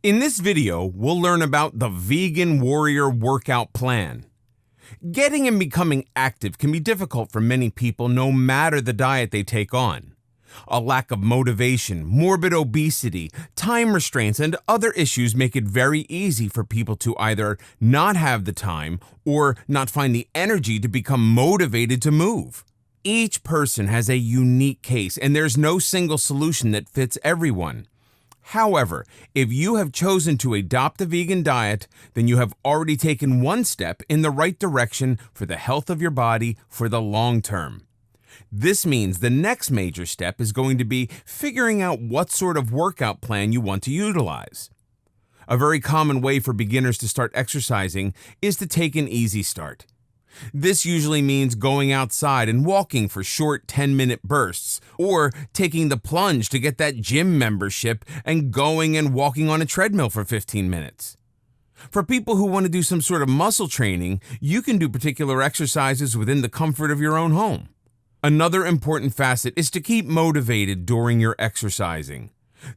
In this video, we'll learn about the Vegan Warrior Workout Plan. Getting and becoming active can be difficult for many people no matter the diet they take on. A lack of motivation, morbid obesity, time restraints, and other issues make it very easy for people to either not have the time or not find the energy to become motivated to move. Each person has a unique case, and there's no single solution that fits everyone. However, if you have chosen to adopt a vegan diet, then you have already taken one step in the right direction for the health of your body for the long term. This means the next major step is going to be figuring out what sort of workout plan you want to utilize. A very common way for beginners to start exercising is to take an easy start. This usually means going outside and walking for short 10-minute bursts, or taking the plunge to get that gym membership and going and walking on a treadmill for 15 minutes. For people who want to do some sort of muscle training, you can do particular exercises within the comfort of your own home. Another important facet is to keep motivated during your exercising.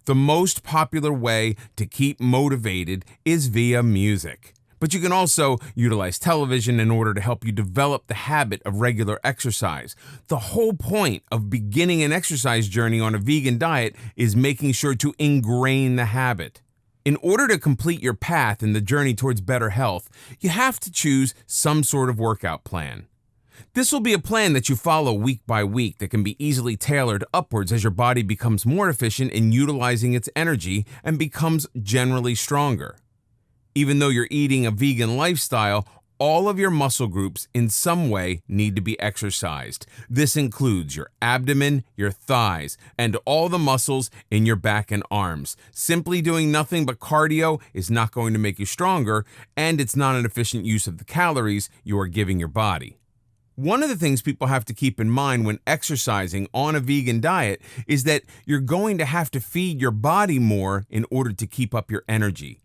The most popular way to keep motivated is via music. But you can also utilize television in order to help you develop the habit of regular exercise. The whole point of beginning an exercise journey on a vegan diet is making sure to ingrain the habit. In order to complete your path in the journey towards better health, you have to choose some sort of workout plan. This will be a plan that you follow week by week that can be easily tailored upwards as your body becomes more efficient in utilizing its energy and becomes generally stronger. Even though you're eating a vegan lifestyle, all of your muscle groups in some way need to be exercised. This includes your abdomen, your thighs, and all the muscles in your back and arms. Simply doing nothing but cardio is not going to make you stronger, and it's not an efficient use of the calories you are giving your body. One of the things people have to keep in mind when exercising on a vegan diet is that you're going to have to feed your body more in order to keep up your energy.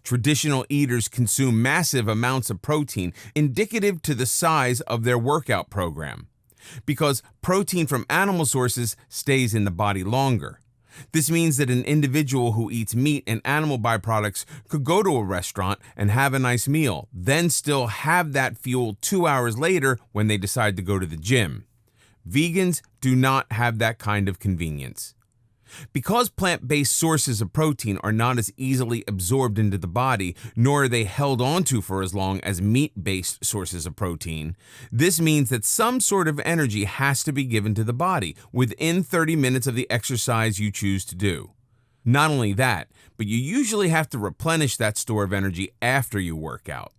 Traditional eaters consume massive amounts of protein, indicative to the size of their workout program, because protein from animal sources stays in the body longer. This means that an individual who eats meat and animal byproducts could go to a restaurant and have a nice meal, then still have that fuel 2 hours later when they decide to go to the gym. Vegans do not have that kind of convenience. Because plant-based sources of protein are not as easily absorbed into the body, nor are they held onto for as long as meat-based sources of protein, this means that some sort of energy has to be given to the body within 30 minutes of the exercise you choose to do. Not only that, but you usually have to replenish that store of energy after you work out.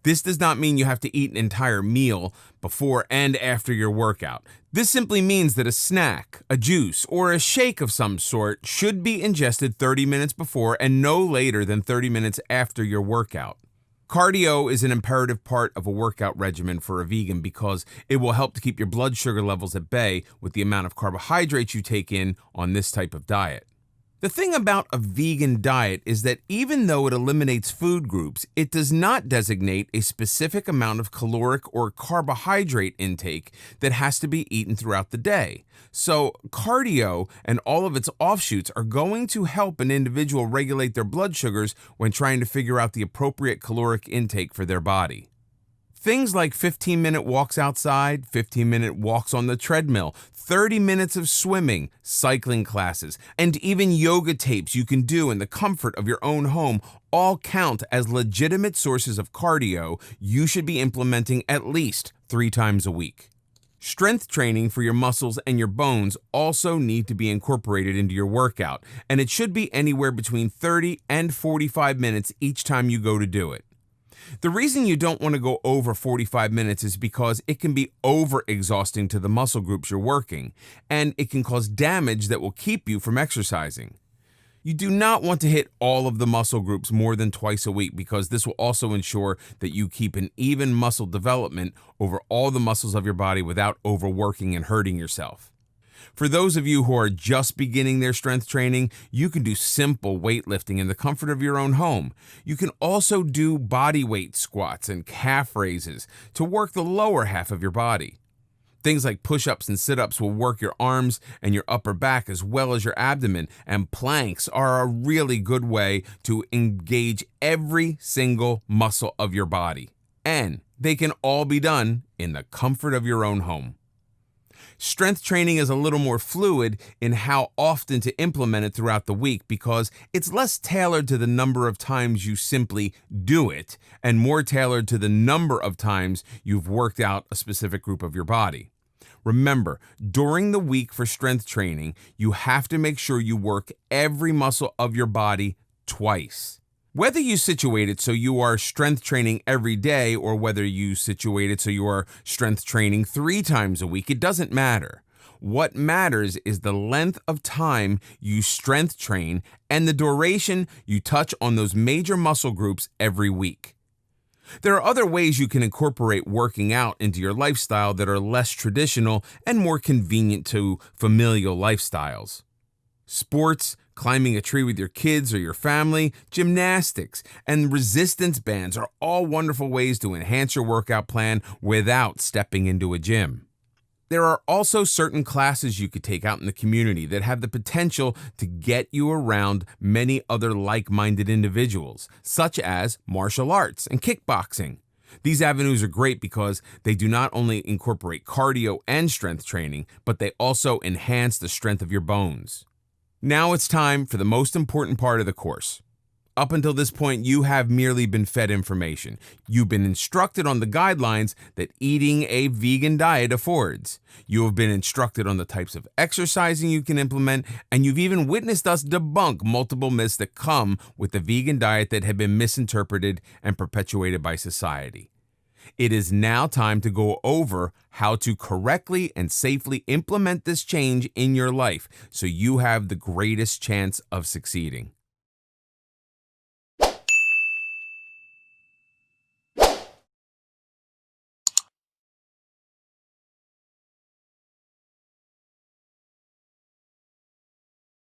This does not mean you have to eat an entire meal before and after your workout. This simply means that a snack, a juice, or a shake of some sort should be ingested 30 minutes before and no later than 30 minutes after your workout. Cardio is an imperative part of a workout regimen for a vegan because it will help to keep your blood sugar levels at bay with the amount of carbohydrates you take in on this type of diet. The thing about a vegan diet is that even though it eliminates food groups, it does not designate a specific amount of caloric or carbohydrate intake that has to be eaten throughout the day. So cardio and all of its offshoots are going to help an individual regulate their blood sugars when trying to figure out the appropriate caloric intake for their body. Things like 15-minute walks outside, 15-minute walks on the treadmill, 30 minutes of swimming, cycling classes, and even yoga tapes you can do in the comfort of your own home all count as legitimate sources of cardio you should be implementing at least 3 times a week. Strength training for your muscles and your bones also need to be incorporated into your workout, and it should be anywhere between 30 and 45 minutes each time you go to do it. The reason you don't want to go over 45 minutes is because it can be over-exhausting to the muscle groups you're working, and it can cause damage that will keep you from exercising. You do not want to hit all of the muscle groups more than twice a week because this will also ensure that you keep an even muscle development over all the muscles of your body without overworking and hurting yourself. For those of you who are just beginning their strength training, you can do simple weightlifting in the comfort of your own home. You can also do body weight squats and calf raises to work the lower half of your body. Things like push-ups and sit-ups will work your arms and your upper back as well as your abdomen, and planks are a really good way to engage every single muscle of your body. And they can all be done in the comfort of your own home. Strength training is a little more fluid in how often to implement it throughout the week because it's less tailored to the number of times you simply do it and more tailored to the number of times you've worked out a specific group of your body. Remember, during the week for strength training, you have to make sure you work every muscle of your body twice. Whether you situate it so you are strength training every day or whether you situate it so you are strength training 3 times a week, it doesn't matter. What matters is the length of time you strength train and the duration you touch on those major muscle groups every week. There are other ways you can incorporate working out into your lifestyle that are less traditional and more convenient to familial lifestyles. Sports, climbing a tree with your kids or your family, gymnastics, and resistance bands are all wonderful ways to enhance your workout plan without stepping into a gym. There are also certain classes you could take out in the community that have the potential to get you around many other like-minded individuals, such as martial arts and kickboxing. These avenues are great because they do not only incorporate cardio and strength training, but they also enhance the strength of your bones. Now it's time for the most important part of the course. Up until this point, you have merely been fed information. You've been instructed on the guidelines that eating a vegan diet affords. You have been instructed on the types of exercising you can implement, and you've even witnessed us debunk multiple myths that come with the vegan diet that have been misinterpreted and perpetuated by society. It is now time to go over how to correctly and safely implement this change in your life so you have the greatest chance of succeeding.